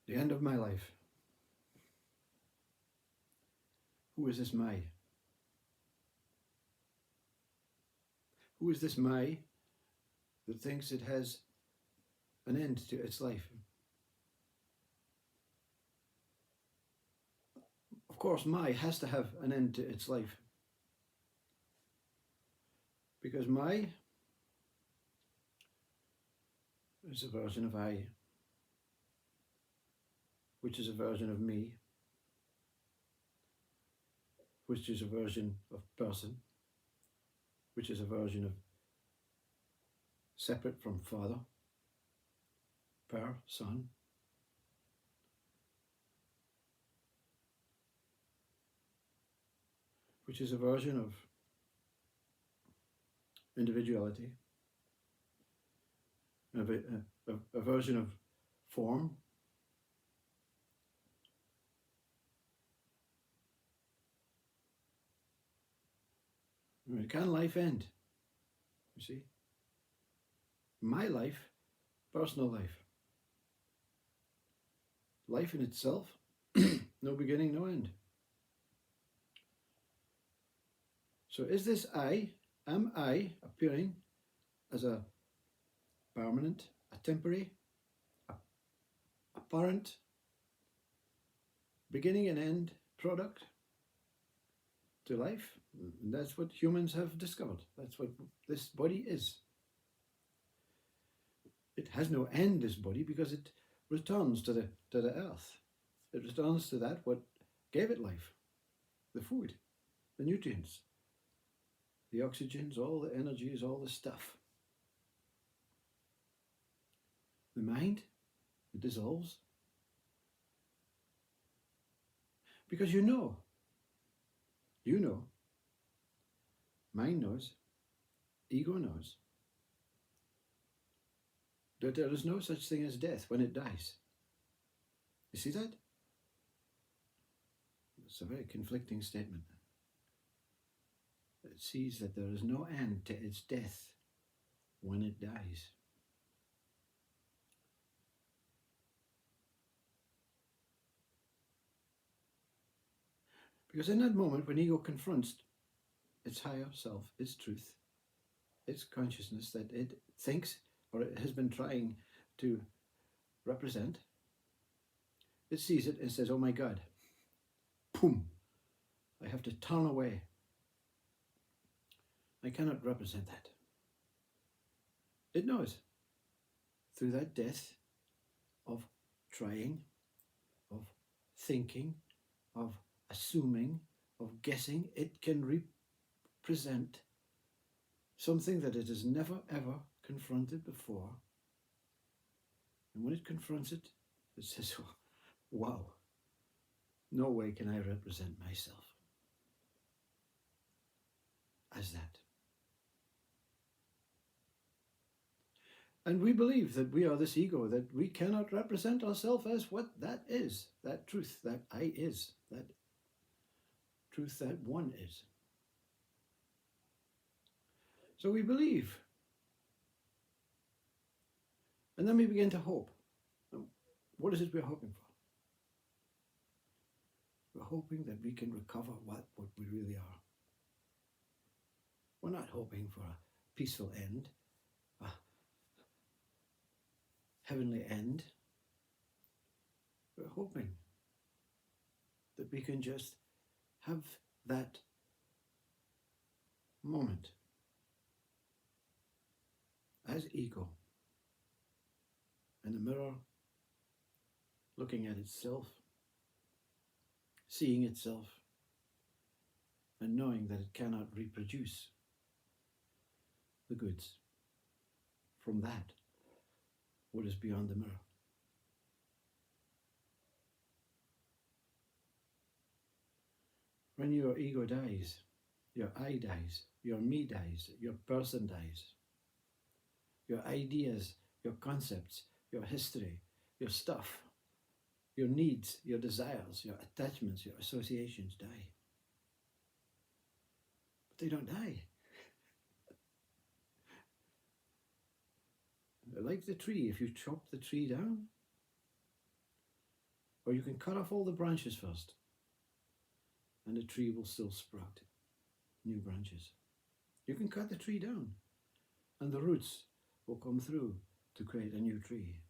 The end of my life. Who is this my? Who is this my that thinks it has an end to its life? Of course, my has to have an end to its life. Because my is a version of I, which is a version of me, which is a version of person, which is a version of separate from Father, Son, which is a version of individuality, a version of form, can life end? You see? My life, personal life. Life in itself, no beginning, no end. So is this am I appearing as a permanent, a temporary, apparent, beginning and end product to life? And that's what humans have discovered. That's what this body is. It has no end, this body, because it returns to the earth. It returns to that what gave it life, the food, the nutrients, the oxygens, all the energies, all the stuff. The mind, it dissolves. Because you know, mind knows, ego knows, that there is no such thing as death when it dies. You see that? It's a very conflicting statement. It sees that there is no end to its death when it dies. Because in that moment when ego confronts its higher self, its truth, its consciousness that it thinks or it has been trying to represent, it sees it and says, oh my God, boom, I have to turn away. I cannot represent that. It knows through that death of trying, of thinking, of assuming, of guessing, it can represent something that it has never ever confronted before. And when it confronts it, it says, oh, wow, no way can I represent myself as that. And we believe that we are this ego, that we cannot represent ourselves as what that is, that truth, that I is, that truth that one is. So we believe. And then we begin to hope. What is it we're hoping for? We're hoping that we can recover what we really are. We're not hoping for a peaceful end, a heavenly end. We're hoping that we can just have that moment as ego in the mirror, looking at itself, seeing itself, and knowing that it cannot reproduce the goods from that, what is beyond the mirror. When your ego dies, your I dies, your me dies, your person dies, your ideas, your concepts, your history, your stuff, your needs, your desires, your attachments, your associations die. But they don't die. Like the tree, if you chop the tree down, Or you can cut off all the branches first, and the tree will still sprout new branches. You can cut the tree down, and the roots will come through to create a new tree.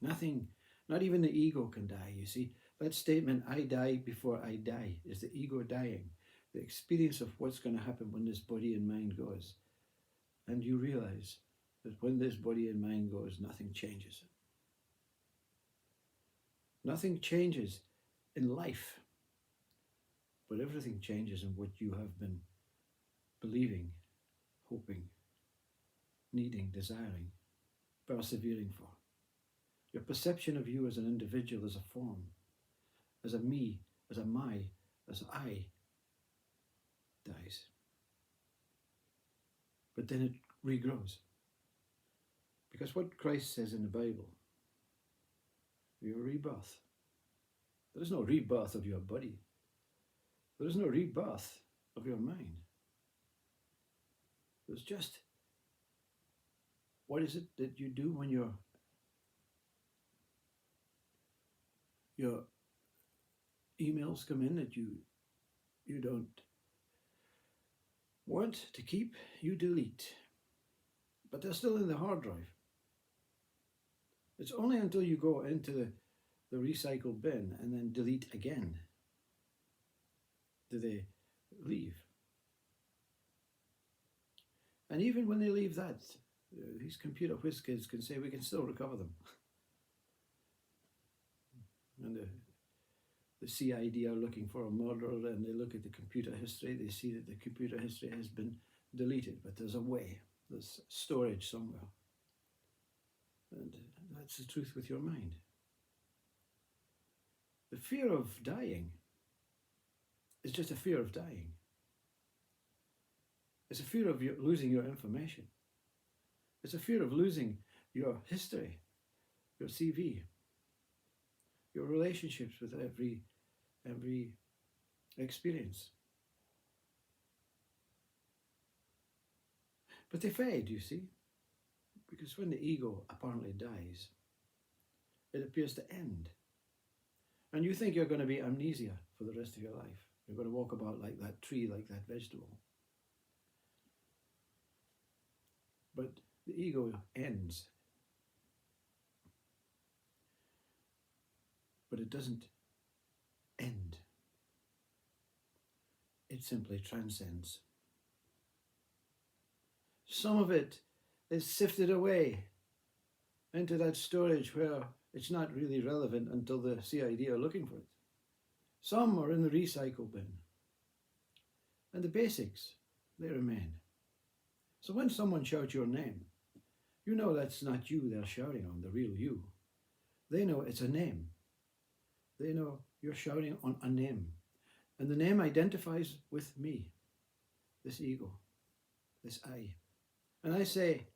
Nothing, not even the ego can die, you see. That statement, I die before I die, is the ego dying. The experience of what's going to happen when this body and mind goes. And you realize that when this body and mind goes, nothing changes. Nothing changes in life, but everything changes in what you have been believing, hoping, needing, desiring, persevering for. Your perception of you as an individual, as a form, as a me, as a my, as I, dies. But then it regrows. Because what Christ says in the Bible, your rebirth. There is no rebirth of your body. There is no rebirth of your mind. There's just, what is it that you do when your emails come in that you don't want to keep, you delete. But they're still in the hard drive. It's only until you go into the recycle bin and then delete again do they leave. And even when they leave that, these computer whiz kids can say we can still recover them. And the CID are looking for a murderer, and they look at the computer history, they see that the computer history has been deleted, but there's a way, there's storage somewhere. And that's the truth with your mind. The fear of dying is just a fear of dying. It's a fear of losing your information. It's a fear of losing your history, your CV, your relationships with every experience. But they fade, you see, because when the ego apparently dies, it appears to end. And you think you're going to be amnesia for the rest of your life. You're going to walk about like that tree, like that vegetable. But the ego ends. But it doesn't end. It simply transcends. Some of it is sifted away into that storage where it's not really relevant until the CID are looking for it. Some are in the recycle bin. And the basics, they remain. So when someone shouts your name, you know that's not you they're shouting on, the real you. They know it's a name. They know you're shouting on a name. And the name identifies with me, this ego, this I. And I say,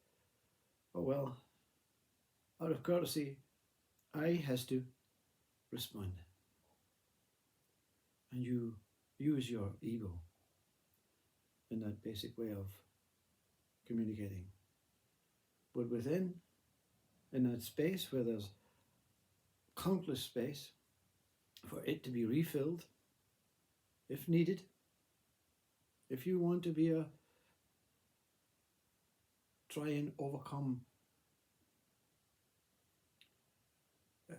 oh well, out of courtesy, I has to respond. And you use your ego in that basic way of communicating. But within, in that space where there's countless space for it to be refilled, if needed, if you want to be try and overcome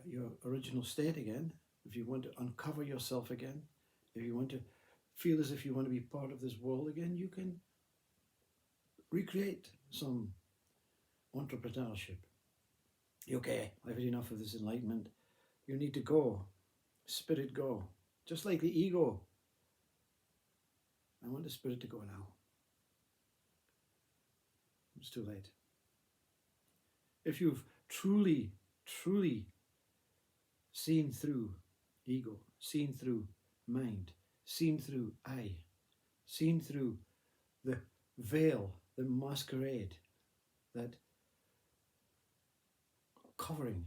your original state again, if you want to uncover yourself again, if you want to feel as if you want to be part of this world again, you can recreate some entrepreneurship. Okay, I've had enough of this enlightenment. You need to go. Spirit go. Just like the ego. I want the spirit to go now. It's too late. If you've truly, truly seen through ego, seen through mind, seen through I, seen through the veil, the masquerade, that covering,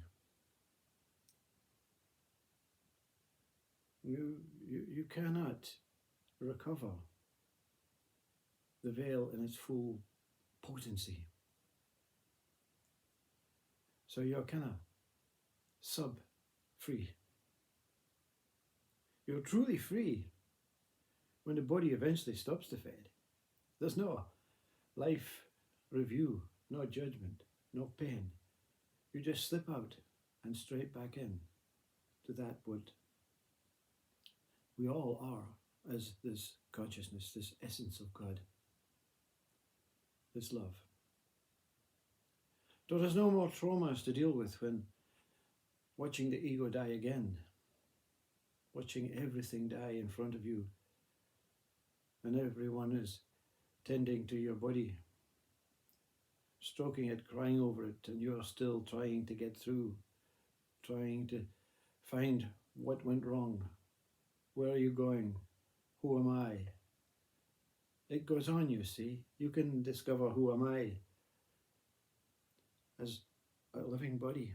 you cannot recover the veil in its full potency. So you're kind of sub-free. You're truly free when the body eventually stops to fade. There's no life review, no judgment, no pain. You just slip out and straight back in to that what we all are as this consciousness, this essence of God, this love. So there's no more traumas to deal with when watching the ego die again, watching everything die in front of you, and everyone is tending to your body, stroking it, crying over it, and you're still trying to get through, trying to find what went wrong. Where are you going? Who am I? It goes on, you see. You can discover who am I as a living body,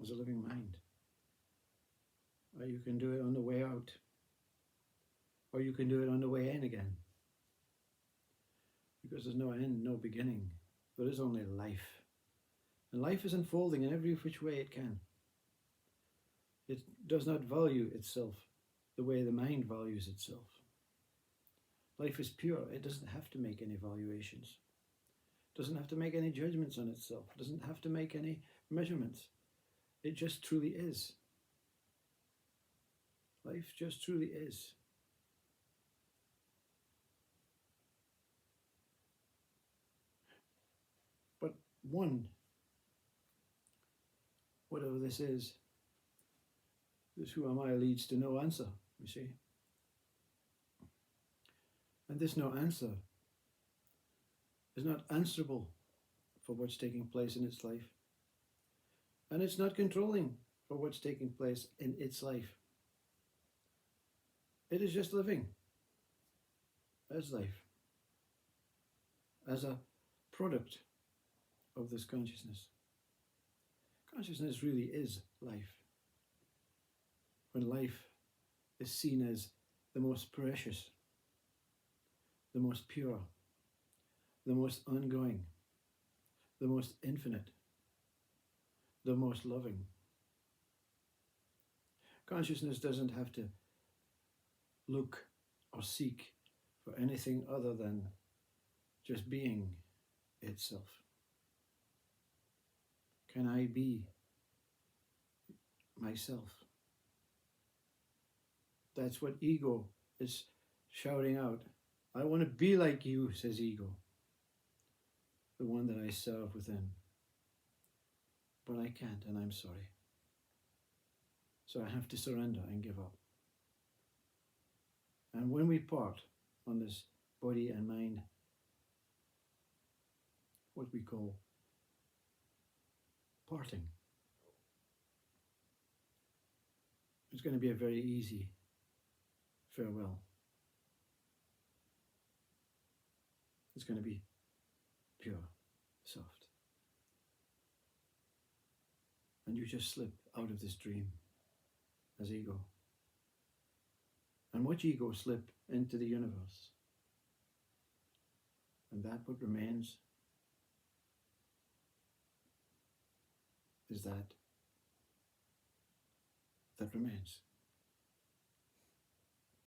as a living mind. Or you can do it on the way out. Or you can do it on the way in again. Because there's no end, no beginning. There is only life. And life is unfolding in every which way it can. It does not value itself the way the mind values itself. Life is pure. It doesn't have to make any valuations. It doesn't have to make any judgments on itself. It doesn't have to make any measurements. It just truly is. Life just truly is. But one, whatever this is who am I leads to no answer, you see. And this no answer is not answerable for what's taking place in its life. And it's not controlling for what's taking place in its life. It is just living as life, as a product of this consciousness. Consciousness really is life. When life is seen as the most precious, the most pure, the most ongoing, the most infinite, the most loving. Consciousness doesn't have to look or seek for anything other than just being itself. Can I be myself? That's what ego is shouting out. I want to be like you, says ego, the one that I serve within. But I can't, and I'm sorry. So I have to surrender and give up. And when we part on this body and mind, what we call parting, it's going to be a very easy farewell. It's going to be pure, soft. And you just slip out of this dream as ego. And watch ego slip into the universe. And that what remains is that remains.